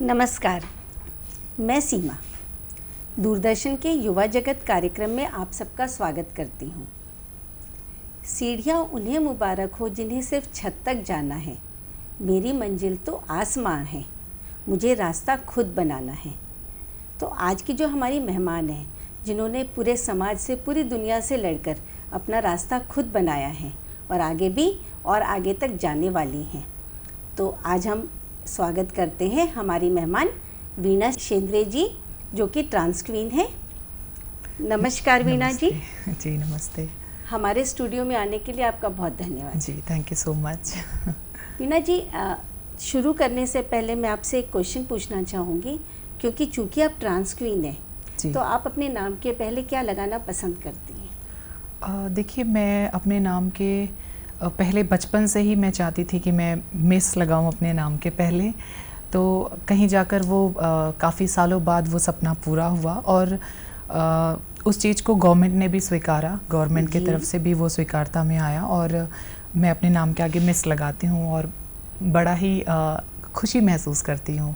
नमस्कार, मैं सीमा दूरदर्शन के युवा जगत कार्यक्रम में आप सबका स्वागत करती हूँ। सीढ़ियाँ उन्हें मुबारक हो जिन्हें सिर्फ छत तक जाना है। मेरी मंजिल तो आसमां है, मुझे रास्ता खुद बनाना है। तो आज की जो हमारी मेहमान हैं, जिन्होंने पूरे समाज से, पूरी दुनिया से लड़कर अपना रास्ता खुद बनाया है और आगे भी और आगे तक जाने वाली हैं। तो आज हम स्वागत करते हैं हमारी मेहमान वीणा शेंद्रे जी, जो कि ट्रांस क्वीन है। नमस्कार वीणा जी। जी नमस्ते। हमारे स्टूडियो में आने के लिए आपका बहुत धन्यवाद। जी थैंक यू सो मच। वीणा जी, शुरू करने से पहले मैं आपसे एक क्वेश्चन पूछना चाहूँगी, क्योंकि चूँकि आप ट्रांस क्वीन हैं तो आप अपने नाम के पहले क्या लगाना पसंद करती हैं? देखिए, मैं अपने नाम के पहले बचपन से ही मैं चाहती थी कि मैं मिस लगाऊं अपने नाम के पहले। तो कहीं जाकर वो काफ़ी सालों बाद वो सपना पूरा हुआ और उस चीज़ को गवर्नमेंट ने भी स्वीकारा, गवर्नमेंट की तरफ से भी वो स्वीकारता में आया और मैं अपने नाम के आगे मिस लगाती हूँ और बड़ा ही खुशी महसूस करती हूँ।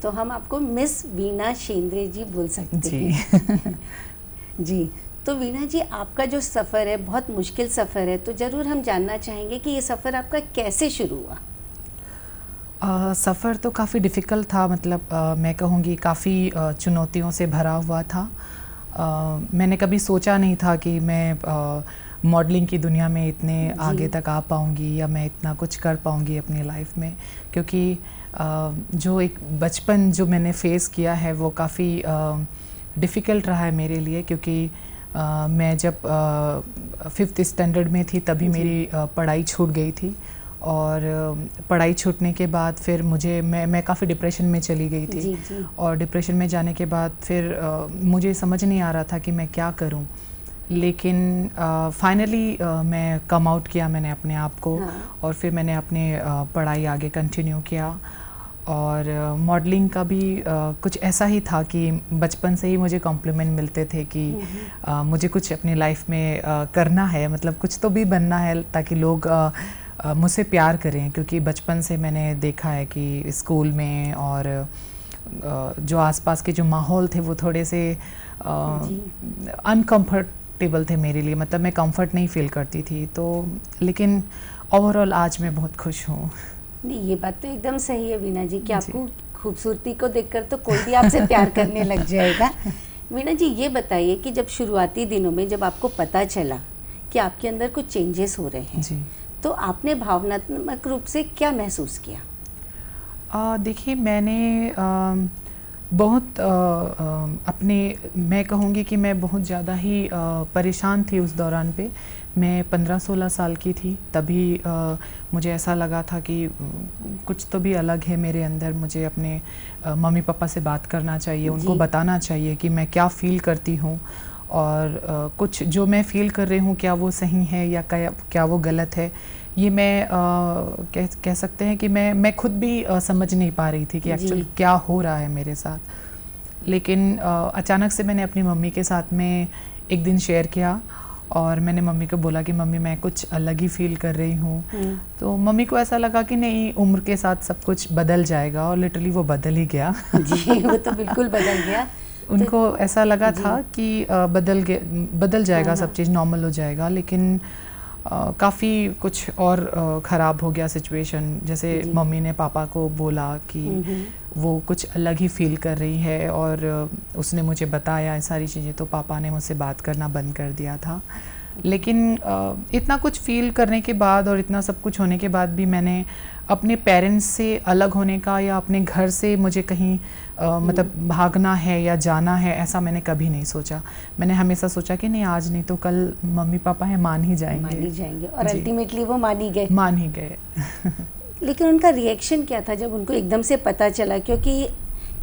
तो हम आपको मिस वीणा शेंद्रे जी बोल सकते जी। हैं। जी, तो वीणा जी, आपका जो सफ़र है बहुत मुश्किल सफ़र है, तो ज़रूर हम जानना चाहेंगे कि ये सफ़र आपका कैसे शुरू हुआ? सफ़र तो काफ़ी डिफ़िकल्ट था, मतलब मैं कहूँगी काफ़ी चुनौतियों से भरा हुआ था। मैंने कभी सोचा नहीं था कि मैं मॉडलिंग की दुनिया में इतने आगे तक आ पाऊँगी या मैं इतना कुछ कर पाऊँगी अपनी लाइफ में, क्योंकि जो एक बचपन जो मैंने फ़ेस किया है वो काफ़ी डिफ़िकल्ट रहा है मेरे लिए, क्योंकि मैं जब 5th स्टैंडर्ड में थी तभी मेरी पढ़ाई छूट गई थी और पढ़ाई छूटने के बाद फिर मैं काफ़ी डिप्रेशन में चली गई थी। जी। और डिप्रेशन में जाने के बाद फिर मुझे समझ नहीं आ रहा था कि मैं क्या करूं, लेकिन फाइनली मैं कम आउट किया मैंने अपने आप को। और फिर मैंने अपने पढ़ाई आगे कंटिन्यू किया और मॉडलिंग का भी कुछ ऐसा ही था कि बचपन से ही मुझे कॉम्प्लीमेंट मिलते थे कि मुझे कुछ अपनी लाइफ में करना है, मतलब कुछ तो भी बनना है ताकि लोग मुझसे प्यार करें, क्योंकि बचपन से मैंने देखा है कि स्कूल में और जो आसपास के जो माहौल थे वो थोड़े से अनकम्फर्टेबल थे मेरे लिए, मतलब मैं कंफर्ट नहीं फील करती थी। तो लेकिन ओवरऑल आज मैं बहुत खुश हूँ। नहीं, ये बात तो एकदम सही है वीणा जी कि आपको खूबसूरती को देखकर तो कोई भी आपसे प्यार करने लग जाएगा। वीणा जी, ये बताइए कि जब शुरुआती दिनों में जब आपको पता चला कि आपके अंदर कुछ चेंजेस हो रहे हैं, तो आपने भावनात्मक रूप से क्या महसूस किया? देखिए, मैंने बहुत मैं कहूँगी कि मैं बहुत ज़्यादा ही परेशान थी उस दौरान पे। मैं 15-16 साल की थी तभी मुझे ऐसा लगा था कि कुछ तो भी अलग है मेरे अंदर। मुझे अपने मम्मी पापा से बात करना चाहिए, उनको बताना चाहिए कि मैं क्या फ़ील करती हूँ और कुछ जो मैं फ़ील कर रही हूँ क्या वो सही है या क्या वो गलत है। ये मैं कह सकते हैं कि मैं खुद भी समझ नहीं पा रही थी कि एक्चुअल क्या हो रहा है मेरे साथ। लेकिन अचानक से मैंने अपनी मम्मी के साथ में एक दिन शेयर किया और मैंने मम्मी को बोला कि मम्मी मैं कुछ अलग ही फील कर रही हूँ। तो मम्मी को ऐसा लगा कि नहीं, उम्र के साथ सब कुछ बदल जाएगा, और लिटरली वो बदल ही गया। जी, वो तो बिल्कुल बदल गया। उनको ऐसा लगा था कि बदल जाएगा सब चीज़, नॉर्मल हो जाएगा, लेकिन काफ़ी कुछ और ख़राब हो गया सिचुएशन। जैसे मम्मी ने पापा को बोला कि वो कुछ अलग ही फील कर रही है और उसने मुझे बताया ये सारी चीज़ें, तो पापा ने मुझसे बात करना बंद कर दिया था। लेकिन इतना कुछ फील करने के बाद और इतना सब कुछ होने के बाद भी मैंने अपने पेरेंट्स से अलग होने का या अपने घर से मुझे कहीं मतलब भागना है या जाना है, ऐसा मैंने कभी नहीं सोचा। मैंने हमेशा सोचा कि नहीं, आज नहीं तो कल मम्मी पापा हैं, मान ही जाएंगे। और अल्टीमेटली वो मान ही गए। लेकिन उनका रिएक्शन क्या था जब उनको एकदम से पता चला? क्योंकि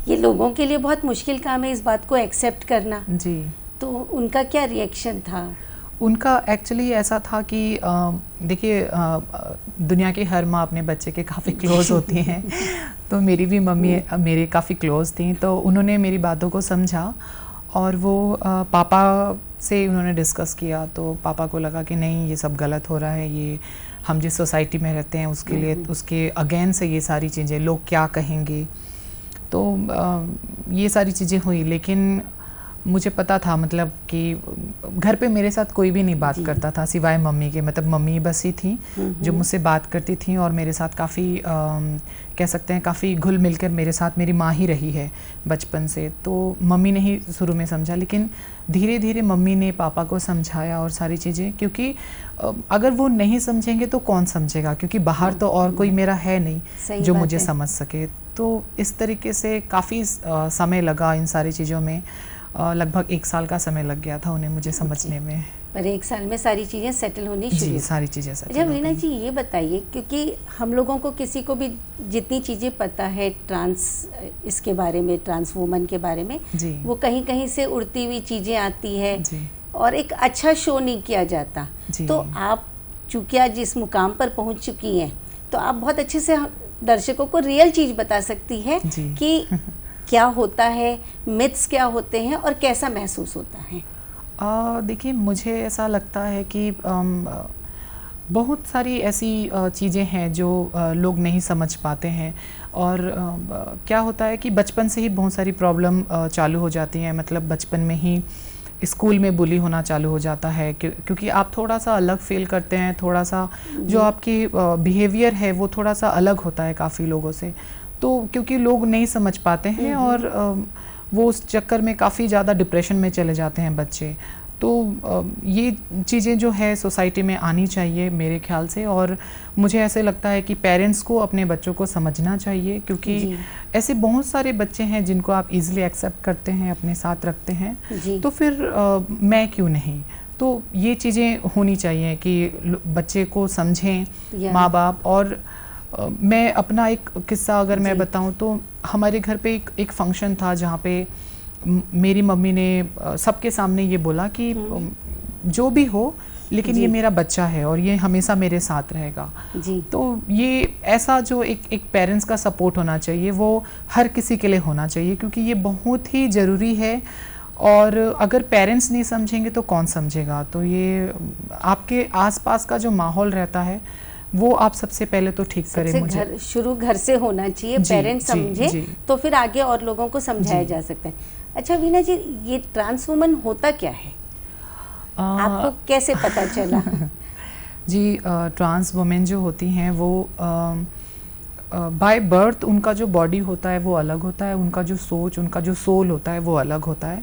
ये लोगों के लिए बहुत मुश्किल काम है इस बात को एक्सेप्ट करना। जी, तो उनका क्या रिएक्शन था? उनका एक्चुअली ऐसा था कि देखिए, दुनिया की हर माँ अपने बच्चे के काफ़ी क्लोज होती हैं। तो मेरी भी मम्मी मेरे काफ़ी क्लोज थी, तो उन्होंने मेरी बातों को समझा और वो पापा से उन्होंने डिस्कस किया। तो पापा को लगा कि नहीं, ये सब गलत हो रहा है, ये हम जिस सोसाइटी में रहते हैं उसके लिए, उसके अगेंस्ट से ये सारी चीज़ें, लोग क्या कहेंगे। तो ये सारी चीज़ें हुई, लेकिन मुझे पता था मतलब कि घर पे मेरे साथ कोई भी नहीं बात करता था सिवाय मम्मी के, मतलब मम्मी बस ही थी जो मुझसे बात करती थी और मेरे साथ काफ़ी कह सकते हैं काफ़ी घुल मिलकर मेरे साथ मेरी माँ ही रही है बचपन से। तो मम्मी ने ही शुरू में समझा, लेकिन धीरे धीरे मम्मी ने पापा को समझाया और सारी चीज़ें, क्योंकि अगर वो नहीं समझेंगे तो कौन समझेगा, क्योंकि बाहर तो और कोई मेरा है नहीं जो मुझे समझ सके। तो इस तरीके से काफ़ी समय लगा इन सारी चीज़ों में, लगभग 1 साल का समय लग गया था उन्हें मुझे समझने में। पर 1 साल में सारी चीज़ें सेटल होनी शुरू? जी, सारी चीज़ें सेटल। अच्छा वीना जी, ये बताइए, क्योंकि हम लोगों को किसी को भी जितनी चीज़ें पता है इसके बारे में, ट्रांस वूमन के बारे में, वो कहीं कहीं से उड़ती हुई चीज़ें आती है और एक अच्छा शो नहीं किया जाता। तो आप चूँकि आज इस मुकाम पर पहुँच चुकी हैं, तो आप बहुत अच्छे से दर्शकों को रियल चीज़ बता सकती है कि क्या होता है, मिथ्स क्या होते हैं और कैसा महसूस होता है। देखिए, मुझे ऐसा लगता है कि बहुत सारी ऐसी चीज़ें हैं जो लोग नहीं समझ पाते हैं, और क्या होता है कि बचपन से ही बहुत सारी प्रॉब्लम चालू हो जाती हैं। मतलब बचपन में ही स्कूल में बुली होना चालू हो जाता है, क्योंकि आप थोड़ा सा अलग फील करते हैं, थोड़ा सा जो आपकी बिहेवियर है वो थोड़ा सा अलग होता है काफ़ी लोगों से। तो क्योंकि लोग नहीं समझ पाते हैं और वो उस चक्कर में काफ़ी ज़्यादा डिप्रेशन में चले जाते हैं बच्चे। तो ये चीज़ें जो है सोसाइटी में आनी चाहिए मेरे ख्याल से, और मुझे ऐसे लगता है कि पेरेंट्स को अपने बच्चों को समझना चाहिए, क्योंकि ऐसे बहुत सारे बच्चे हैं जिनको आप इजीली एक्सेप्ट करते हैं, अपने साथ रखते हैं, तो फिर मैं क्यों नहीं। तो ये चीज़ें होनी चाहिए कि बच्चे को समझें माँ बाप। और मैं अपना एक किस्सा अगर मैं बताऊं, तो हमारे घर पे एक फंक्शन था जहाँ पे मेरी मम्मी ने सबके सामने ये बोला कि जो भी हो, लेकिन ये मेरा बच्चा है और ये हमेशा मेरे साथ रहेगा। तो ये ऐसा जो एक पेरेंट्स का सपोर्ट होना चाहिए, वो हर किसी के लिए होना चाहिए, क्योंकि ये बहुत ही ज़रूरी है। और अगर पेरेंट्स नहीं समझेंगे तो कौन समझेगा। तो ये आपके आसपास का जो माहौल रहता है वो आप सबसे पहले तो ठीक करें। मुझे शुरू घर से होना चाहिए, पेरेंट्स समझे तो फिर आगे और लोगों को समझाया जा सकता है। अच्छा वीना जी, ये ट्रांस वुमन होता क्या है? आपको कैसे पता चला? जी, ट्रांस वुमेन जो होती हैं वो बाय बर्थ उनका जो बॉडी होता है वो अलग होता है, उनका जो सोच, उनका जो सोल होता है वो अलग होता है,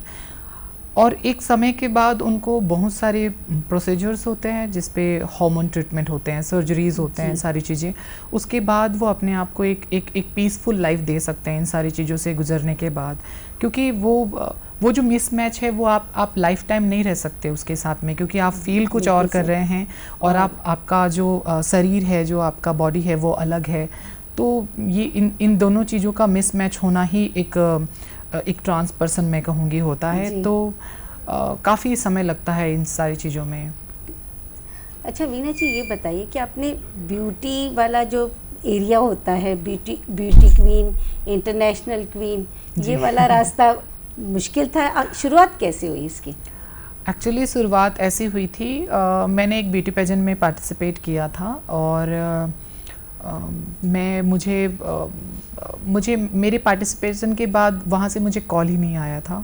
और एक समय के बाद उनको बहुत सारे प्रोसीजर्स होते हैं जिस पे हार्मोन ट्रीटमेंट होते हैं, सर्जरीज होते हैं, सारी चीज़ें। उसके बाद वो अपने आप को एक पीसफुल लाइफ दे सकते हैं इन सारी चीज़ों से गुजरने के बाद, क्योंकि वो जो मिसमैच है वो आप लाइफ टाइम नहीं रह सकते उसके साथ में, क्योंकि आप फील कुछ और कर रहे हैं और आपका जो शरीर है, जो आपका बॉडी है वो अलग है। तो ये इन दोनों चीज़ों का मिसमैच होना ही एक ट्रांस पर्सन मैं कहूँगी होता है। तो काफ़ी समय लगता है इन सारी चीज़ों में। अच्छा वीना जी, ये बताइए कि आपने ब्यूटी वाला जो एरिया होता है, ब्यूटी क्वीन, इंटरनेशनल क्वीन, ये वाला रास्ता मुश्किल था, शुरुआत कैसे हुई इसकी? एक्चुअली शुरुआत ऐसी हुई थी, मैंने एक ब्यूटी पेजेंट में पार्टिसिपेट किया था, और मुझे मेरे पार्टिसिपेशन के बाद वहाँ से मुझे कॉल ही नहीं आया था।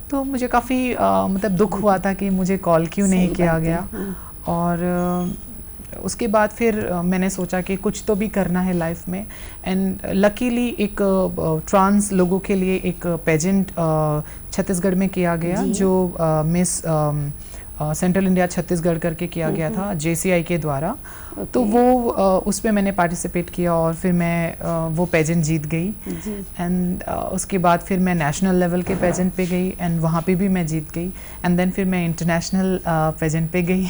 तो मुझे काफ़ी मतलब दुख हुआ था कि मुझे कॉल क्यों नहीं किया गया। और उसके बाद फिर मैंने सोचा कि कुछ तो भी करना है लाइफ में, एंड लकीली एक ट्रांस लोगों के लिए एक पेजेंट छत्तीसगढ़ में किया गया, जो मिस सेंट्रल इंडिया छत्तीसगढ़ करके किया गया था JCI के द्वारा। तो वो उसमें मैंने पार्टिसिपेट किया और फिर मैं वो पेजेंट जीत गई, एंड उसके बाद फिर मैं नेशनल लेवल के पेजेंट पे गई, एंड वहाँ पे भी मैं जीत गई, एंड देन फिर मैं इंटरनेशनल पेजेंट पे गई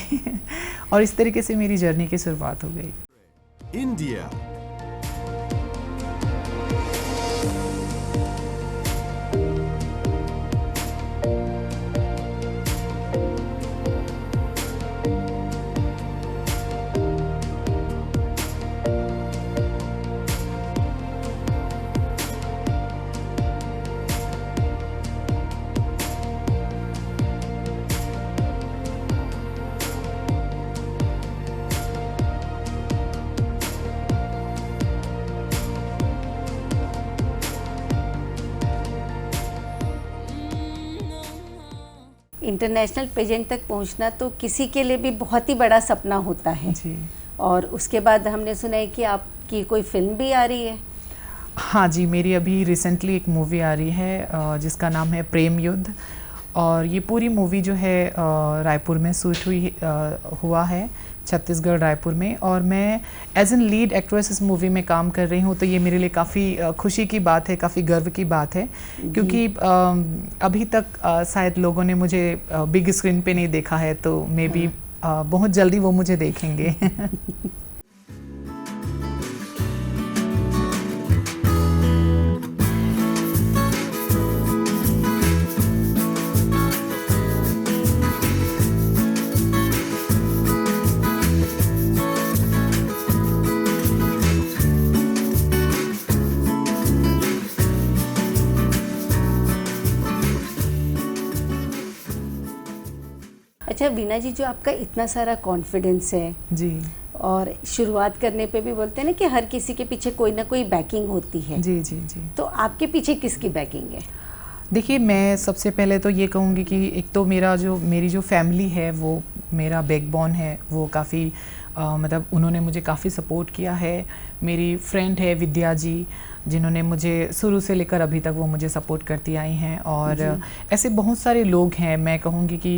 और इस तरीके से मेरी जर्नी की शुरुआत हो गई। इंडिया इंटरनेशनल पेजेंट तक पहुंचना तो किसी के लिए भी बहुत ही बड़ा सपना होता है जी। और उसके बाद हमने सुना है कि आपकी कोई फिल्म भी आ रही है। हाँ जी, मेरी अभी रिसेंटली एक मूवी आ रही है जिसका नाम है प्रेम युद्ध, और ये पूरी मूवी जो है रायपुर में शूट हुआ है, छत्तीसगढ़ रायपुर में, और मैं एज एन लीड एक्ट्रेस इस मूवी में काम कर रही हूँ। तो ये मेरे लिए काफ़ी खुशी की बात है, काफ़ी गर्व की बात है, क्योंकि अभी तक शायद लोगों ने मुझे बिग स्क्रीन पे नहीं देखा है, तो मे बी बहुत जल्दी वो मुझे देखेंगे। अच्छा वीना जी, जो आपका इतना सारा कॉन्फिडेंस है जी और शुरुआत करने पे भी बोलते हैं ना कि हर किसी के पीछे कोई ना कोई बैकिंग होती है। जी जी जी। तो आपके पीछे किसकी बैकिंग है? देखिए, मैं सबसे पहले तो ये कहूँगी कि एक तो मेरी जो फैमिली है वो मेरा बैकबोन है, वो काफ़ी मतलब उन्होंने मुझे काफ़ी सपोर्ट किया है। मेरी फ्रेंड है विद्या जी, जिन्होंने मुझे शुरू से लेकर अभी तक वो मुझे सपोर्ट करती आई हैं, और ऐसे बहुत सारे लोग हैं। मैं कहूँगी कि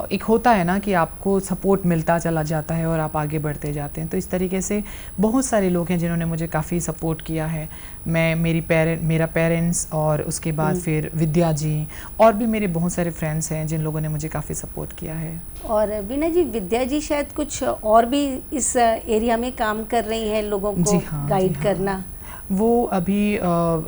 एक होता है ना कि आपको सपोर्ट मिलता चला जाता है और आप आगे बढ़ते जाते हैं, तो इस तरीके से बहुत सारे लोग हैं जिन्होंने मुझे काफ़ी सपोर्ट किया है। मेरा पेरेंट्स, और उसके बाद फिर विद्या जी, और भी मेरे बहुत सारे फ्रेंड्स हैं जिन लोगों ने मुझे काफ़ी सपोर्ट किया है। और वीना जी, विद्या जी शायद कुछ और भी इस एरिया में काम कर रही हैं, लोगों को गाइड करना। वो अभी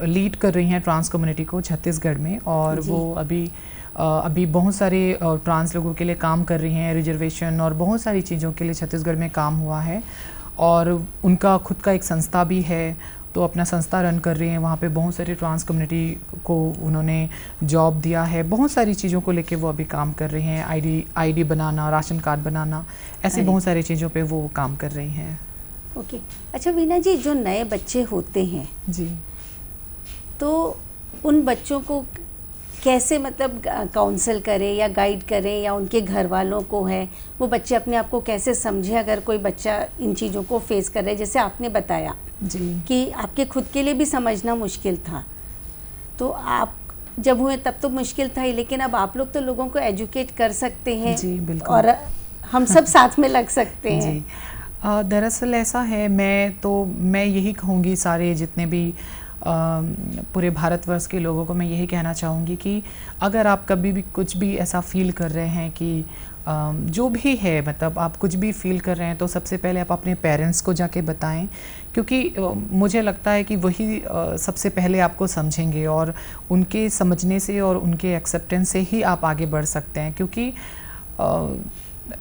लीड कर रही हैं ट्रांस कम्युनिटी को छत्तीसगढ़ में, और वो अभी बहुत सारे ट्रांस लोगों के लिए काम कर रही हैं, रिजर्वेशन और बहुत सारी चीज़ों के लिए छत्तीसगढ़ में काम हुआ है, और उनका खुद का एक संस्था भी है, तो अपना संस्था रन कर रही हैं। वहाँ पे बहुत सारे ट्रांस कम्युनिटी को उन्होंने जॉब दिया है, बहुत सारी चीज़ों को लेके वो अभी काम कर रही हैं, आईडी बनाना, राशन कार्ड बनाना, ऐसी बहुत सारी चीज़ों पे वो काम कर रही हैं। ओके। अच्छा वीना जी, जो नए बच्चे होते हैं जी, तो उन बच्चों को कैसे मतलब काउंसल करें या गाइड करें, या उनके घर वालों को है वो बच्चे अपने आप को कैसे समझे अगर कोई बच्चा इन चीज़ों को फेस कर रहा है? जैसे आपने बताया जी कि आपके खुद के लिए भी समझना मुश्किल था, तो आप जब हुए तब तो मुश्किल था ही, लेकिन अब आप लोग तो लोगों को एजुकेट कर सकते हैं। जी बिल्कुल। और हम सब साथ में लग सकते हैं। जी, दरअसल ऐसा है, मैं यही कहूँगी सारे जितने भी पूरे भारतवर्ष के लोगों को मैं यही कहना चाहूँगी कि अगर आप कभी भी कुछ भी ऐसा फील कर रहे हैं कि जो भी है, मतलब आप कुछ भी फील कर रहे हैं, तो सबसे पहले आप अपने पेरेंट्स को जाके बताएं, क्योंकि मुझे लगता है कि वही सबसे पहले आपको समझेंगे, और उनके समझने से और उनके एक्सेप्टेंस से ही आप आगे बढ़ सकते हैं। क्योंकि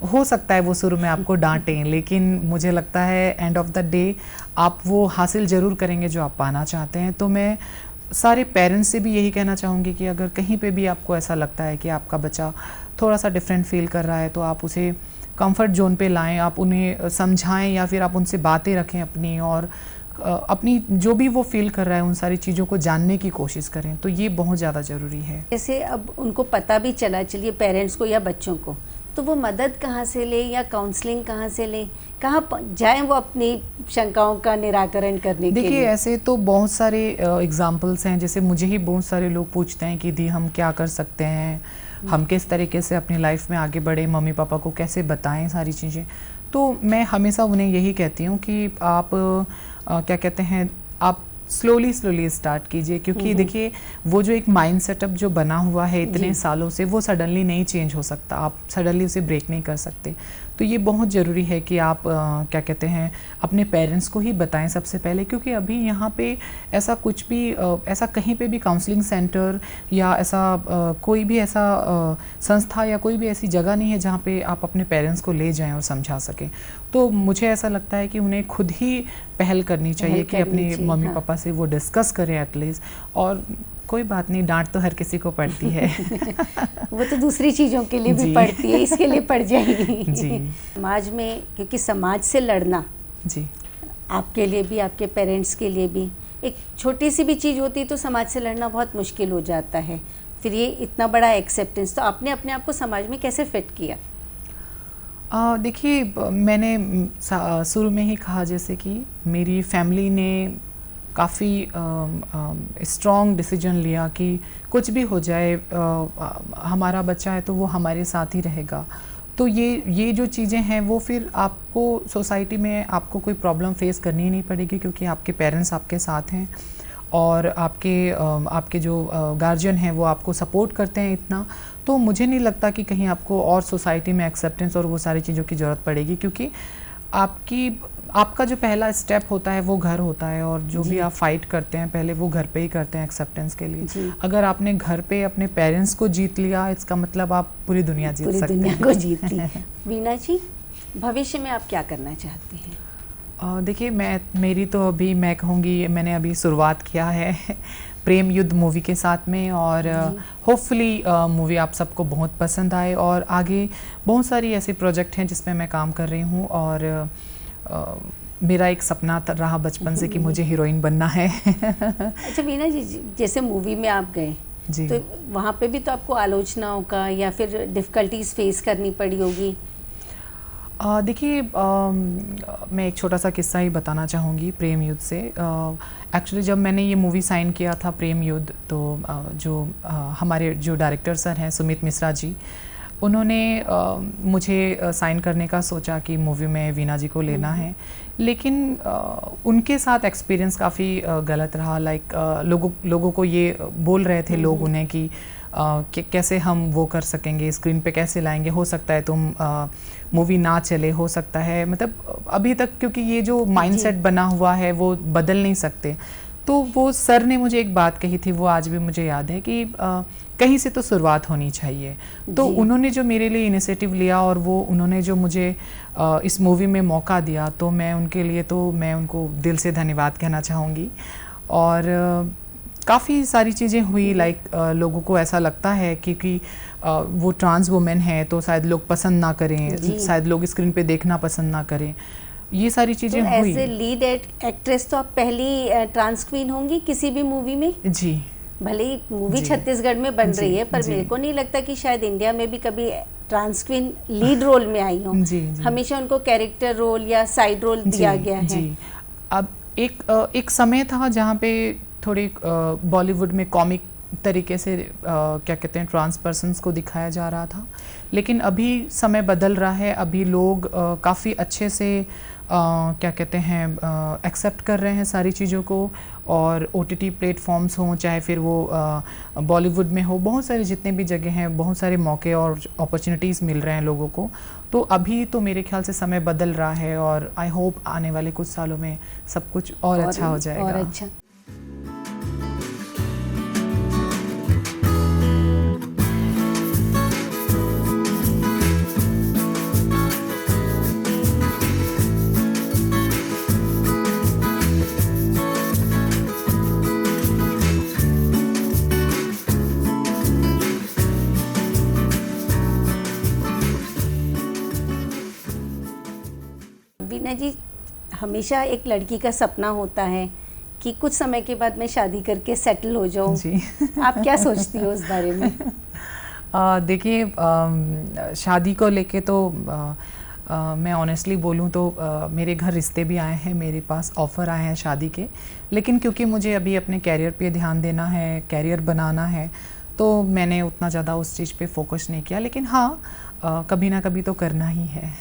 हो सकता है वो शुरू में आपको डांटें, लेकिन मुझे लगता है एंड ऑफ द डे आप वो हासिल ज़रूर करेंगे जो आप पाना चाहते हैं। तो मैं सारे पेरेंट्स से भी यही कहना चाहूँगी कि अगर कहीं पे भी आपको ऐसा लगता है कि आपका बच्चा थोड़ा सा डिफरेंट फील कर रहा है, तो आप उसे कंफर्ट जोन पे लाएं, आप उन्हें समझाएं, या फिर आप उनसे बातें रखें अपनी, और अपनी जो भी वो फील कर रहा है उन सारी चीज़ों को जानने की कोशिश करें। तो ये बहुत ज़्यादा ज़रूरी है। जैसे अब उनको पता भी चला, चलिए पेरेंट्स को या बच्चों को, तो वो मदद कहाँ से ले या काउंसलिंग कहाँ से ले, कहाँ जाएं वो अपनी शंकाओं का निराकरण करने के लिए? देखिए, ऐसे तो बहुत सारे एग्जाम्पल्स हैं। जैसे मुझे ही बहुत सारे लोग पूछते हैं कि दी हम क्या कर सकते हैं, हम किस तरीके से अपनी लाइफ में आगे बढ़े, मम्मी पापा को कैसे बताएं सारी चीज़ें। तो मैं हमेशा उन्हें यही कहती हूँ कि आप क्या कहते हैं, आप स्लोली स्टार्ट कीजिए, क्योंकि देखिए वो जो एक माइंड सेटअप जो बना हुआ है इतने सालों से, वो सडनली नहीं चेंज हो सकता, आप सडनली उसे ब्रेक नहीं कर सकते। तो ये बहुत ज़रूरी है कि आप क्या कहते हैं, अपने पेरेंट्स को ही बताएं सबसे पहले, क्योंकि अभी यहाँ पे ऐसा कुछ भी ऐसा कहीं पे भी काउंसलिंग सेंटर या ऐसा कोई भी ऐसा संस्था या कोई भी ऐसी जगह नहीं है जहाँ पे आप अपने पेरेंट्स को ले जाएं और समझा सकें। तो मुझे ऐसा लगता है कि उन्हें खुद ही पहल करनी चाहिए कि अपने मम्मी पापा से वो डिस्कस करें एटलीस्ट। और कोई बात नहीं, डांट तो हर किसी को पड़ती है। वो तो दूसरी चीज़ों के लिए भी पड़ती है, इसके लिए पड़ जाएगी। जी। समाज में, क्योंकि समाज से लड़ना जी आपके लिए भी, आपके पेरेंट्स के लिए भी, एक छोटी सी भी चीज़ होती है तो समाज से लड़ना बहुत मुश्किल हो जाता है। फिर ये इतना बड़ा एक्सेप्टेंस, तो आपने अपने आप को समाज में कैसे फिट किया? देखिए, मैंने शुरू में ही कहा जैसे कि मेरी फैमिली ने काफ़ी स्ट्रॉन्ग डिसीजन लिया कि कुछ भी हो जाए, हमारा बच्चा है तो वो हमारे साथ ही रहेगा। तो ये जो चीज़ें हैं वो फिर आपको सोसाइटी में आपको कोई प्रॉब्लम फेस करनी ही नहीं पड़ेगी, क्योंकि आपके पेरेंट्स आपके साथ हैं और आपके जो गार्जियन हैं वो आपको सपोर्ट करते हैं इतना। तो मुझे नहीं लगता कि कहीं आपको और सोसाइटी में एक्सेप्टेंस और वो सारी चीज़ों की ज़रूरत पड़ेगी, क्योंकि आपका जो पहला स्टेप होता है वो घर होता है, और जो भी आप फाइट करते हैं पहले वो घर पे ही करते हैं एक्सेप्टेंस के लिए। अगर आपने घर पे अपने पेरेंट्स को जीत लिया, इसका मतलब आप पूरी दुनिया जीत सकते हैं। पूरी दुनिया को जीत ली। वीना जी, भविष्य में आप क्या करना चाहते हैं? देखिए, मेरी तो अभी मैं कहूँगी मैंने अभी शुरुआत किया है प्रेम युद्ध मूवी के साथ में, और होपफुली मूवी आप सबको बहुत पसंद आए, और आगे बहुत सारी ऐसे प्रोजेक्ट हैं जिसमें मैं काम कर रही हूँ, और मेरा एक सपना रहा बचपन से कि मुझे हीरोइन बनना है। अच्छा वीना जी, जैसे मूवी में आप गए जी, तो वहाँ पे भी तो आपको आलोचनाओं का या फिर डिफ़िकल्टीज फेस करनी पड़ी होगी? देखिए, मैं एक छोटा सा किस्सा ही बताना चाहूँगी प्रेम युद्ध से। एक्चुअली जब मैंने ये मूवी साइन किया था प्रेम युद्ध, तो हमारे जो डायरेक्टर सर हैं सुमित मिश्रा जी, उन्होंने मुझे साइन करने का सोचा कि मूवी में वीना जी को लेना है, लेकिन उनके साथ एक्सपीरियंस काफ़ी गलत रहा। लाइक लोगों को ये बोल रहे थे लोग उन्हें कि कैसे हम वो कर सकेंगे, स्क्रीन पे कैसे लाएंगे, हो सकता है तुम मूवी ना चले, हो सकता है, मतलब अभी तक क्योंकि ये जो माइंडसेट बना हुआ है वो बदल नहीं सकते। तो वो सर ने मुझे एक बात कही थी, वो आज भी मुझे याद है कि कहीं से तो शुरुआत होनी चाहिए। तो उन्होंने जो मेरे लिए इनिशिएटिव लिया और वो उन्होंने जो मुझे इस मूवी में मौका दिया, तो मैं उनको दिल से धन्यवाद कहना चाहूँगी। और काफ़ी सारी चीज़ें हुई, लाइक लोगों को ऐसा लगता है क्योंकि वो ट्रांस वुमेन है तो शायद लोग पसंद ना करें, शायद लोग स्क्रीन पे देखना पसंद ना करें, ये सारी चीज़ें तो हुई। एज ए लीड एक्ट्रेस तो आप पहली ट्रांस क्वीन होंगी किसी भी मूवी में? जी, भले ही मूवी छत्तीसगढ़ में बन रही है, पर मेरे को नहीं लगता कि शायद इंडिया में भी कभी ट्रांस क्वीन लीड रोल में आई हो। हमेशा उनको कैरेक्टर रोल या साइड रोल दिया गया है। अब एक समय था जहाँ पे थोड़ी बॉलीवुड में कॉमिक तरीके से क्या कहते हैं ट्रांस पर्सन्स को दिखाया जा रहा था, लेकिन अभी समय बदल रहा है। अभी लोग काफ़ी अच्छे से क्या कहते हैं एक्सेप्ट कर रहे हैं सारी चीज़ों को, और OTT प्लेटफॉर्म्स हों, चाहे फिर वो बॉलीवुड में हो, बहुत सारे जितने भी जगह हैं, बहुत सारे मौके और अपॉर्चुनिटीज़ मिल रहे हैं लोगों को। तो अभी तो मेरे ख्याल से समय बदल रहा है, और आई होप आने वाले कुछ सालों में सब कुछ और अच्छा हो जाएगा। और अच्छा। वीना जी, हमेशा एक लड़की का सपना होता है कि कुछ समय के बाद मैं शादी करके सेटल हो जाऊं। जी। आप क्या सोचती हो उस बारे में? देखिए, शादी को लेके तो मैं ऑनेस्टली बोलूं तो मेरे घर रिश्ते भी आए हैं, मेरे पास ऑफ़र आए हैं शादी के, लेकिन क्योंकि मुझे अभी अपने कैरियर पे ध्यान देना है, कैरियर बनाना है, तो मैंने उतना ज़्यादा उस चीज़ पे फोकस नहीं किया। लेकिन हाँ, कभी ना कभी तो करना ही है।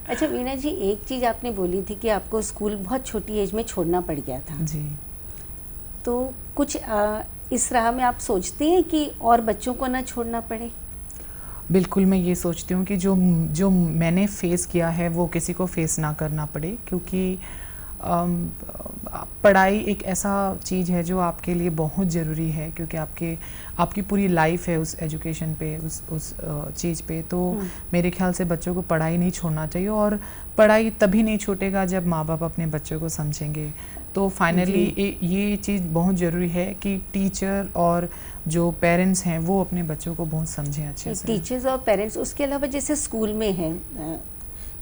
अच्छा वीना जी, एक चीज़ आपने बोली थी कि आपको स्कूल बहुत छोटी एज में छोड़ना पड़ गया था। जी। तो कुछ इस राह में आप सोचते हैं कि और बच्चों को ना छोड़ना पड़े? बिल्कुल, मैं ये सोचती हूँ कि जो मैंने फेस किया है वो किसी को फेस ना करना पड़े, क्योंकि पढ़ाई एक ऐसा चीज़ है जो आपके लिए बहुत ज़रूरी है, क्योंकि आपकी पूरी लाइफ है उस एजुकेशन पे, उस चीज़ पे। तो मेरे ख्याल से बच्चों को पढ़ाई नहीं छोड़ना चाहिए, और पढ़ाई तभी नहीं छूटेगा जब माँ बाप अपने बच्चों को समझेंगे। तो फाइनली ये चीज़ बहुत ज़रूरी है कि टीचर और जो पेरेंट्स हैं वो अपने बच्चों को बहुत समझें अच्छे से। टीचर्स और पेरेंट्स, उसके अलावा जैसे स्कूल में हैं,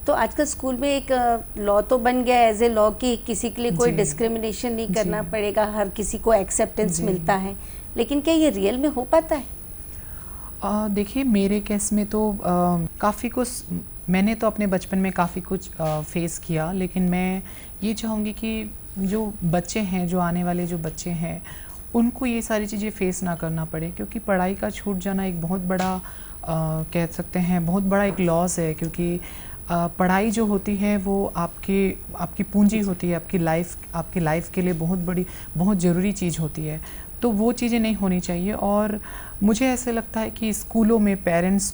तो आजकल स्कूल में एक लॉ तो बन गया है एज ए लॉ कि किसी के लिए कोई जी। डिस्क्रिमिनेशन नहीं करना जी। पड़ेगा, हर किसी को एक्सेप्टेंस जी। मिलता है, लेकिन क्या ये रियल में हो पाता है? देखिए मेरे केस में तो काफ़ी कुछ मैंने तो अपने बचपन में काफ़ी कुछ फेस किया, लेकिन मैं ये चाहूँगी कि जो बच्चे हैं, जो आने वाले जो बच्चे हैं, उनको ये सारी चीज़ें फेस ना करना पड़े, क्योंकि पढ़ाई का छूट जाना एक बहुत बड़ा कह सकते हैं बहुत बड़ा एक लॉस है, क्योंकि पढ़ाई जो होती है वो आपकी पूंजी होती है, आपकी लाइफ के लिए बहुत बड़ी बहुत ज़रूरी चीज़ होती है। तो वो चीज़ें नहीं होनी चाहिए। और मुझे ऐसे लगता है कि स्कूलों में पेरेंट्स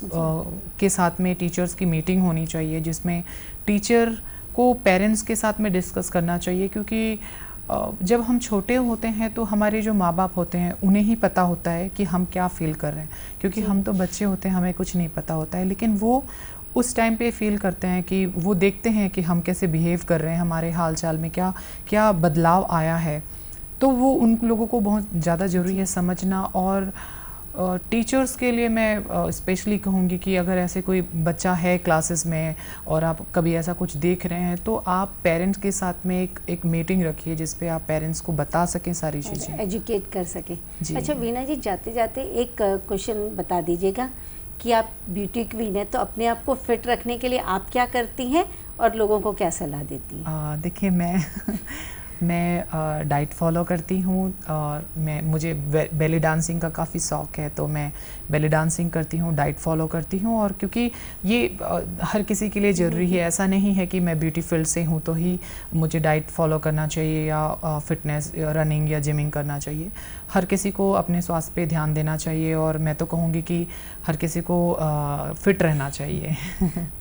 के साथ में टीचर्स की मीटिंग होनी चाहिए, जिसमें टीचर को पेरेंट्स के साथ में डिस्कस करना चाहिए, क्योंकि जब हम छोटे होते हैं तो हमारे जो माँ बाप होते हैं उन्हें ही पता होता है कि हम क्या फ़ील कर रहे हैं, क्योंकि हम तो बच्चे होते हैं, हमें कुछ नहीं पता होता है, लेकिन वो उस टाइम पे फील करते हैं कि वो देखते हैं कि हम कैसे बिहेव कर रहे हैं, हमारे हाल चाल में क्या क्या बदलाव आया है। तो वो उन लोगों को बहुत ज़्यादा ज़रूरी है समझना। और टीचर्स के लिए मैं स्पेशली कहूँगी कि अगर ऐसे कोई बच्चा है क्लासेस में और आप कभी ऐसा कुछ देख रहे हैं, तो आप पेरेंट्स के साथ में एक मीटिंग रखिए, जिस पे आप पेरेंट्स को बता सकें सारी चीज़ें, एजुकेट कर सकें। जी। अच्छा वीणा जी, जाते जाते एक क्वेश्चन बता दीजिएगा कि आप ब्यूटी क्वीन है, तो अपने आप को फिट रखने के लिए आप क्या करती हैं और लोगों को क्या सलाह देती हैं? देखिए मैं डाइट फॉलो करती हूँ, और मुझे बेली डांसिंग का काफ़ी शौक़ है, तो मैं बेली डांसिंग करती हूँ, डाइट फॉलो करती हूँ। और क्योंकि ये हर किसी के लिए ज़रूरी है, ऐसा नहीं है कि मैं ब्यूटी फील्ड से हूँ तो ही मुझे डाइट फॉलो करना चाहिए या फिटनेस रनिंग या जिमिंग करना चाहिए। हर किसी को अपने स्वास्थ्य पे ध्यान देना चाहिए, और मैं तो कहूँगी कि हर किसी को फिट रहना चाहिए।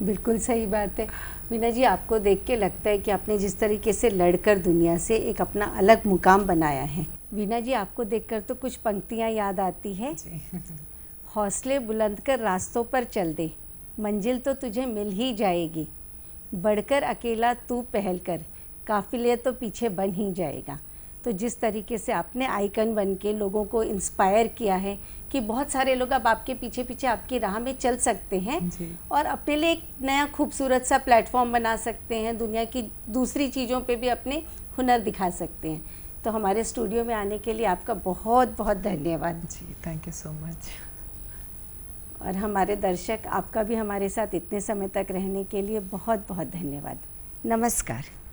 बिल्कुल सही बात है। वीणा जी, आपको देख के लगता है कि आपने जिस तरीके से लड़कर दुनिया से एक अपना अलग मुकाम बनाया है। वीणा जी, आपको देखकर तो कुछ पंक्तियाँ याद आती है। हौसले बुलंद कर रास्तों पर चल दे, मंजिल तो तुझे मिल ही जाएगी, बढ़कर अकेला तू पहल कर, काफिले तो पीछे बन ही जाएगा। तो जिस तरीके से आपने आइकन बन के लोगों को इंस्पायर किया है कि बहुत सारे लोग अब आपके पीछे पीछे आपकी राह में चल सकते हैं और अपने लिए एक नया खूबसूरत सा प्लेटफॉर्म बना सकते हैं, दुनिया की दूसरी चीज़ों पे भी अपने हुनर दिखा सकते हैं। तो हमारे स्टूडियो में आने के लिए आपका बहुत बहुत धन्यवाद जी। Thank you so much. और हमारे दर्शक, आपका भी हमारे साथ इतने समय तक रहने के लिए बहुत बहुत धन्यवाद। नमस्कार।